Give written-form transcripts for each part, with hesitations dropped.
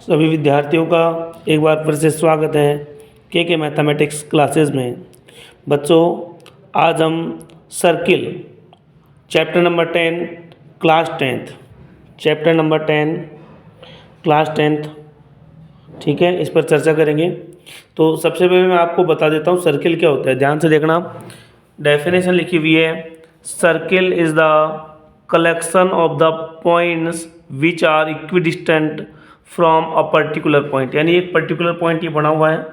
सभी विद्यार्थियों का एक बार फिर से स्वागत है के मैथमेटिक्स क्लासेस में। बच्चों, आज हम circle chapter number 10 class 10th chapter number 10 class 10th, ठीक है, इस पर चर्चा करेंगे। तो सबसे पहले मैं आपको बता देता हूँ सर्किल क्या होता है। ध्यान से देखना, डेफिनेशन लिखी हुई है, circle is the collection of the points which are equidistant from a particular point. यानी एक पर्टिकुलर पॉइंट ये बना हुआ है,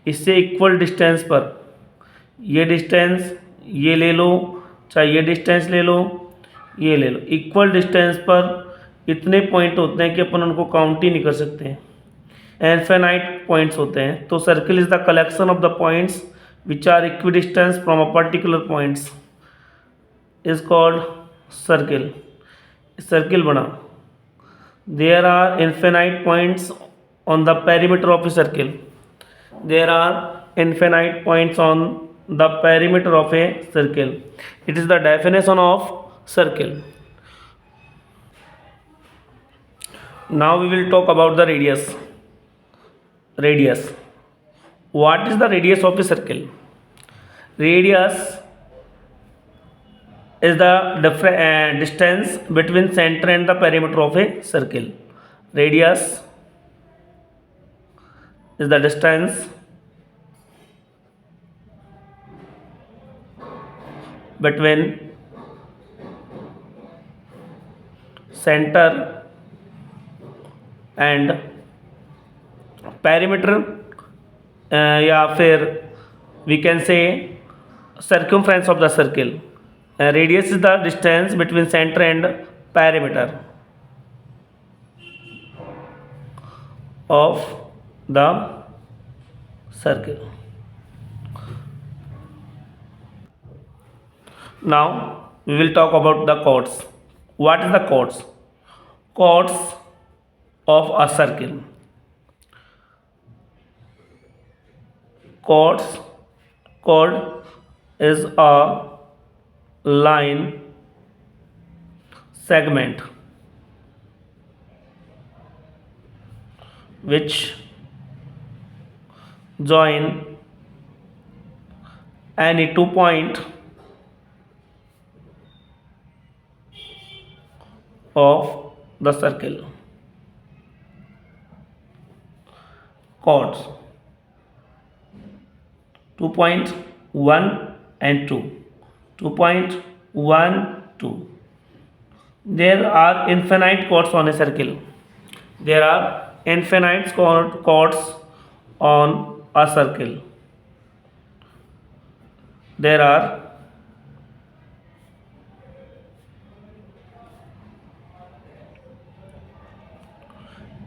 इससे इक्वल डिस्टेंस पर, ये डिस्टेंस ये ले लो, चाहे ये डिस्टेंस ले लो, ये ले लो, इक्वल डिस्टेंस पर इतने पॉइंट होते हैं कि अपन उनको काउंट ही नहीं कर सकते हैं, इनफिनाइट पॉइंट्स होते हैं। तो circle is the collection of the points which are equidistance from a particular points is called circle. Circle बना, there are infinite points on the perimeter of a circle. There are infinite points on the perimeter of a circle. It is the definition of circle. Now we will talk about the radius. What is the radius of a circle? Radius is the distance between center and the perimeter of a circle. Radius is the distance between center and perimeter, या फिर we can say circumference of the circle. Radius is the distance between center and perimeter of the circle. Now we will talk about the chords. What is the chords? Chords of a circle. Chord is a line segment which join any 2 point of the circle. Chords 2.1 and 2. 2.1, 2. There are infinite chords on a circle. There are infinite chords on a circle. There are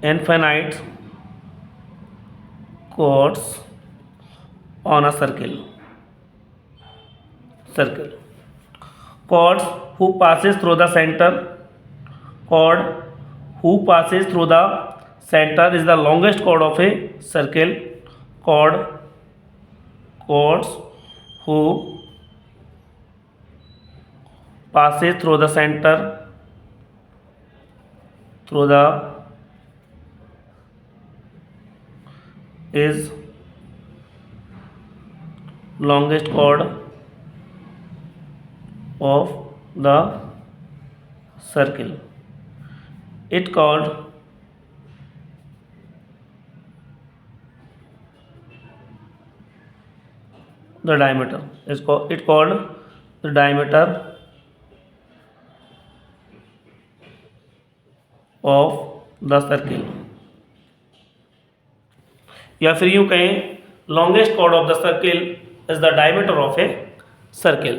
infinite chords on a circle. Chords who passes through the center. Chord who passes through the center is the longest chord of a circle. Chords who passes through the center, is longest chord of the circle. It called the diameter. It called the diameter of the circle, या फिर यूं कहें longest chord of the circle is the diameter of a circle.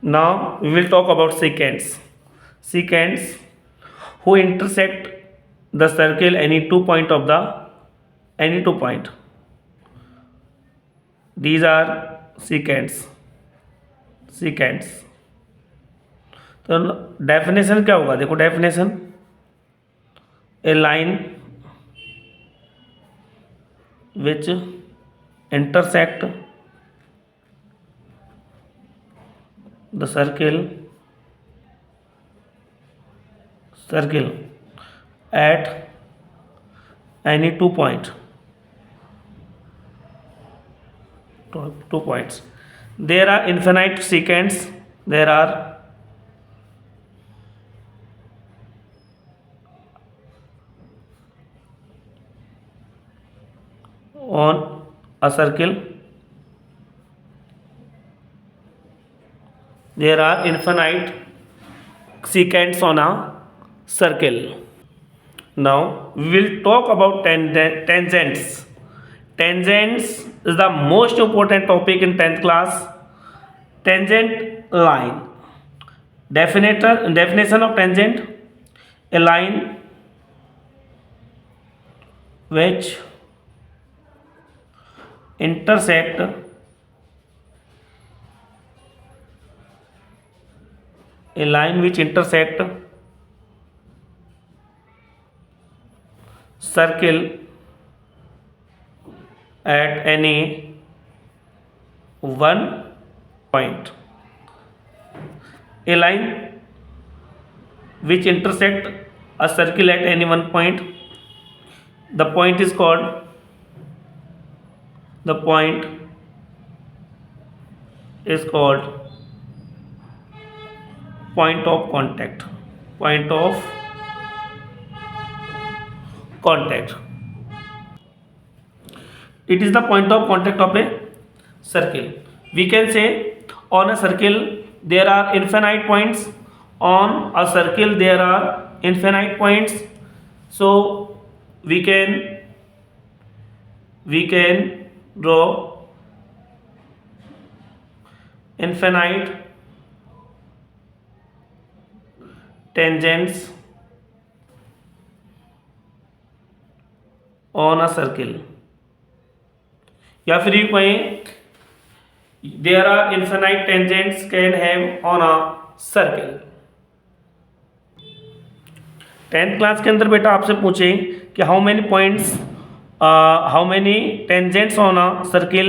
Now we will talk about secants who intersect the circle any 2 point. These are secants. तो definition क्या होगा, देखो definition, A line which intersect the circle circle at any 2 point, 2 points. There are infinite seconds. There are on a circle. There are infinite seconds on a circle. Now we will talk about tangents. Tangents is the most important topic in 10th class. Tangent line. Definition of tangent: a line which intersect circle at any one point. A line which intersect a circle at any one point. The point is called point of contact. It is the point of contact of a circle. We can say on a circle there are infinite points. On a circle there are infinite points. So we can draw infinite tangents on a circle. या फिर ये कहें there are infinite tangents can have on a circle. 10th class के अंदर बेटा आपसे पूछे कि how many tangents on a circle.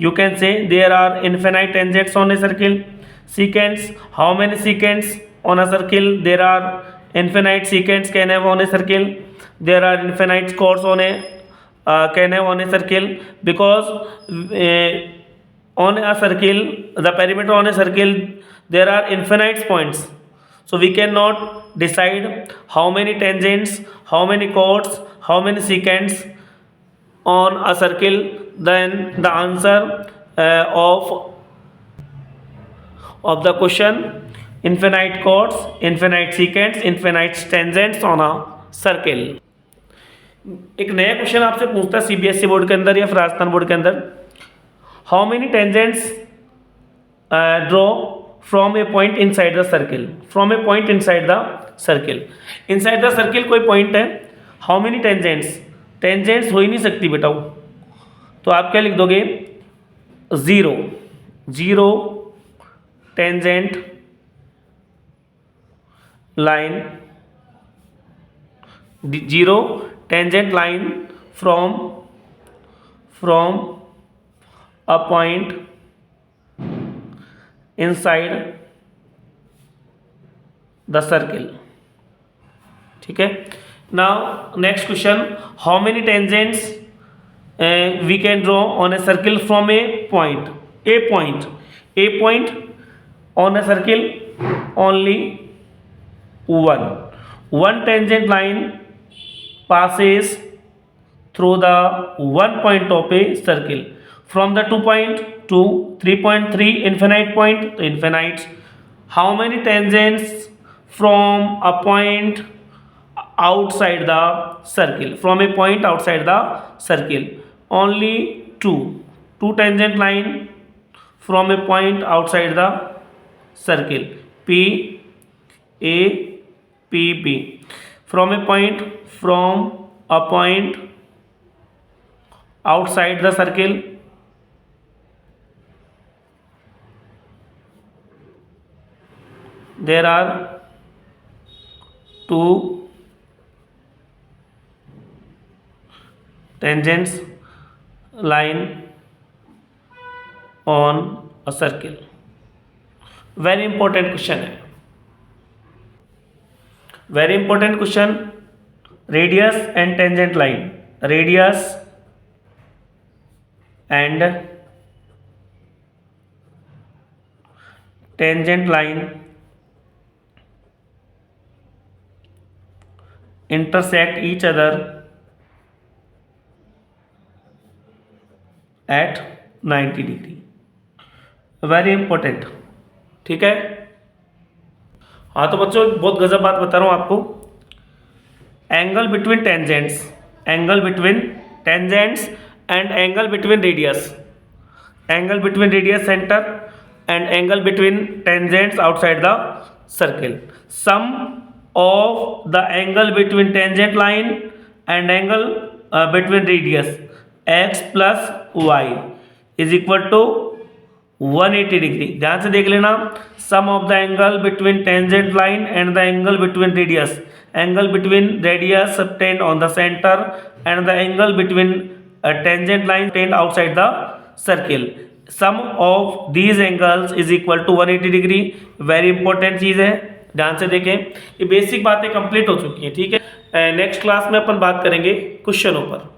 You can say there are infinite tangents on a circle. Secants, how many secants on a circle. There are infinite secants can have on a circle. There are infinite chords on a can have on a circle, because on a circle, the perimeter on a circle, there are infinite points. So we cannot decide how many tangents, how many chords, how many secants on a circle. Then the answer of the question: infinite chords, infinite secants, infinite tangents on a circle. एक नया question आपसे पूछता है CBSE board के अंदर या फिर Rajasthan board के अंदर. How many tangents draw from A point inside the circle. From A point inside the circle. Inside the circle कोई पॉइंट है. How many tangents. टेंजेंट्स हो ही नहीं सकती बेटा वो, तो आप क्या लिख दोगे? Zero tangent line. Zero tangent line from a point inside the circle. ठीक है. Now next question: how many tangents we can draw on a circle from a point on a circle? Only one tangent line passes through the one point of a circle. From the 2 point to 3.3 infinite point to infinite. How many tangents from a point outside the circle? From a point outside the circle, only two tangent line from a point outside the circle. P A P B. From a point outside the circle, there are two tangents line on a circle. Very important question है. Very important question, radius and tangent line, radius and tangent line intersect each other at 90 degree, very important. ठीक है, हाँ तो बच्चों बहुत गजब बात बता रहा हूँ आपको, angle between tangents, angle between tangents and angle between radius, angle between radius centre and angle between tangents outside the circle, sum of the angle between tangent line and angle between radius x plus y is equal to 180 degree. ध्यान से देख लेना, sum of the angle between tangent line and the angle between radius, angle between radius obtained on the center and the angle between tangent line obtained outside the circle, sum of these angles is equal to 180 degree. Very important चीज़ है, ध्यान से देखें, ये basic बातें complete हो चुकी हैं। ठीक है, नेक्स्ट क्लास में अपन बात करेंगे क्वेश्चनों पर।